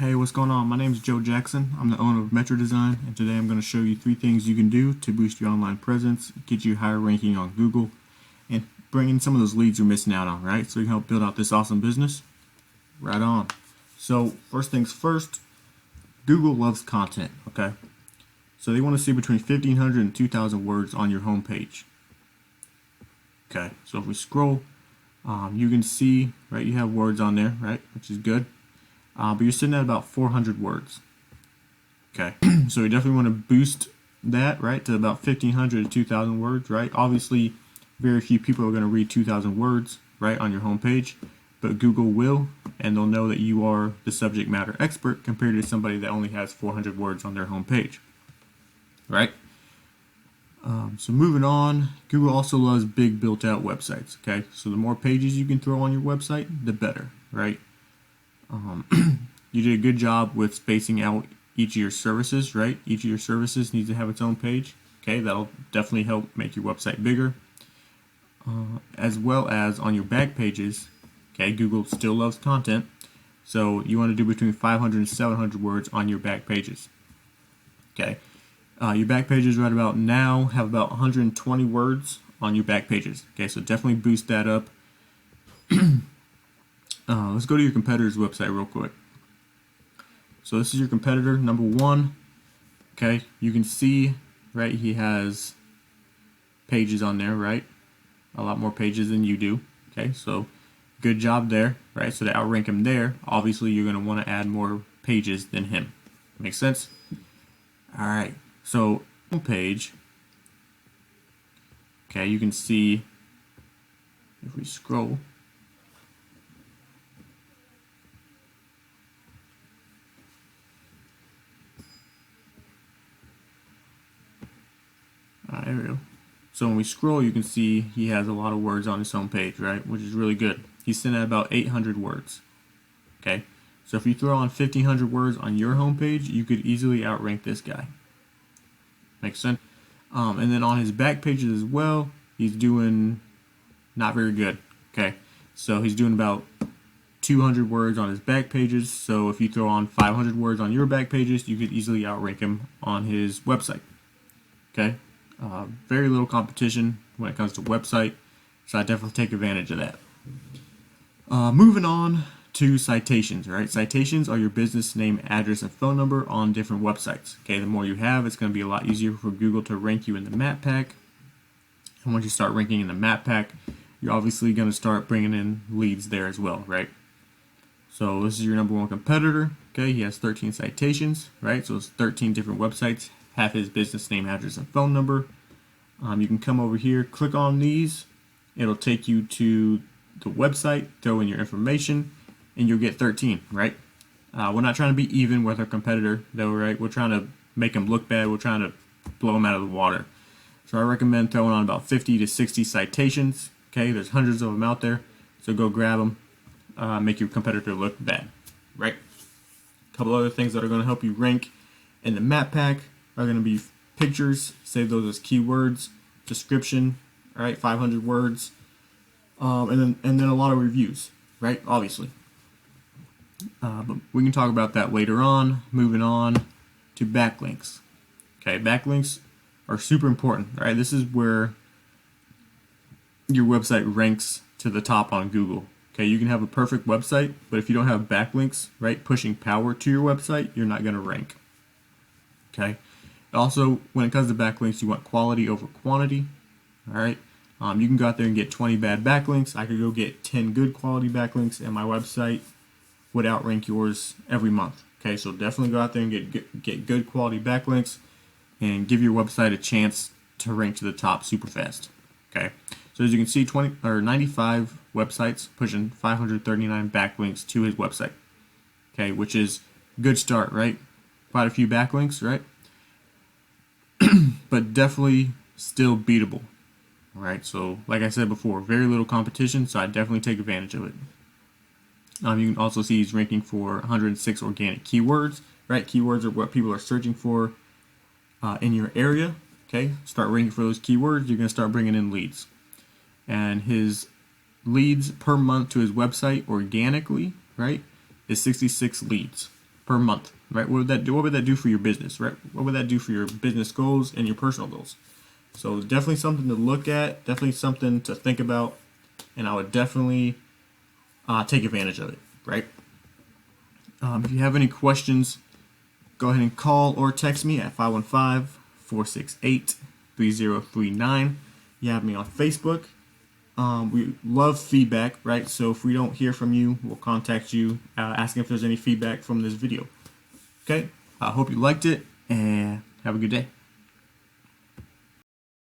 Hey, what's going on? My name is Joe Jackson. I'm the owner of Metro Design, and today I'm going to show you 3 things you can do to boost your online presence, get you higher ranking on Google, and bring in some of those leads you're missing out on, right? So you can help build out this awesome business. Right on. So first things first, Google loves content, okay? So they want to see between 1,500 and 2,000 words on your homepage. Okay, so if we scroll, you can see, right, you have words on there, right, which is good. But you're sitting at about 400 words. Okay, so you definitely want to boost that, right, to about 1,500 to 2,000 words, right? Obviously, very few people are going to read 2,000 words, right, on your homepage, but Google will, and they'll know that you are the subject matter expert compared to somebody that only has 400 words on their homepage, right? So moving on, Google also loves big built-out websites, okay? So the more pages you can throw on your website, the better, right? You did a good job with spacing out each of your services, right? Each of your services needs to have its own page. Okay, that'll definitely help make your website bigger. As well as on your back pages, okay, Google still loves content, so you want to do between 500 and 700 words on your back pages. Okay, your back pages right about now have about 120 words on your back pages. Okay, so definitely boost that up. Let's go to your competitor's website real quick. So this is your competitor, number 1. Okay, you can see, right, he has pages on there, right? A lot more pages than you do. Okay, so good job there, right? So to outrank him there, obviously you're going to want to add more pages than him. Make sense? All right, so page. Okay, you can see if we scroll. There we go. So when we scroll, you can see he has a lot of words on his home page, right? Which is really good. He's sitting at about 800 words. Okay, so if you throw on 1,500 words on your home page, you could easily outrank this guy. Makes sense? And then on his back pages as well, he's doing not very good. Okay, so he's doing about 200 words on his back pages. So if you throw on 500 words on your back pages, you could easily outrank him on his website. Okay. Very little competition when it comes to website, so I definitely take advantage of that. Moving on to citations, right? Citations are your business name, address, and phone number on different websites. Okay, the more you have, it's going to be a lot easier for Google to rank you in the map pack. And once you start ranking in the map pack, you're obviously going to start bringing in leads there as well, right? So this is your number 1 competitor. Okay, he has 13 citations, right? So it's 13 different websites have his business name, address, and phone number. You can come over here, click on these. It'll take you to the website, throw in your information, and you'll get 13, right? We're not trying to be even with our competitor, though, right? We're trying to make him look bad. We're trying to blow him out of the water. So I recommend throwing on about 50 to 60 citations. Okay, there's hundreds of them out there, so go grab them. Make your competitor look bad, right? A couple other things that are going to help you rank in the map pack are going to be pictures, save those as keywords, description, right, 500 words, and then a lot of reviews, right, obviously. But we can talk about that later on. Moving on to backlinks. Okay, backlinks are super important, right? This is where your website ranks to the top on Google. Okay, you can have a perfect website, but if you don't have backlinks, right, pushing power to your website, you're not going to rank. Okay. Also, when it comes to backlinks, you want quality over quantity. All right. You can go out there and get 20 bad backlinks. I could go get 10 good quality backlinks, and my website would outrank yours every month. Okay, so definitely go out there and get good quality backlinks, and give your website a chance to rank to the top super fast. Okay. So as you can see, 95 websites pushing 539 backlinks to his website. Okay, which is a good start, right? Quite a few backlinks, right? But definitely still beatable. All right, so like I said before, very little competition, so I definitely take advantage of it. You can also see he's ranking for 106 organic keywords, right? Keywords are what people are searching for in your area. Okay, start ranking for those keywords, you're going to start bringing in leads. And his leads per month to his website organically, right, is 66 leads. per month, right? What would that do? What would that do for your business, right? What would that do for your business goals and your personal goals? So definitely something to look at, definitely something to think about, and I would definitely take advantage of it, right? If you have any questions, go ahead and call or text me at 515-468-3039. You have me on Facebook. We love feedback, right? So if we don't hear from you, we'll contact you asking if there's any feedback from this video. Okay? I hope you liked it, and have a good day.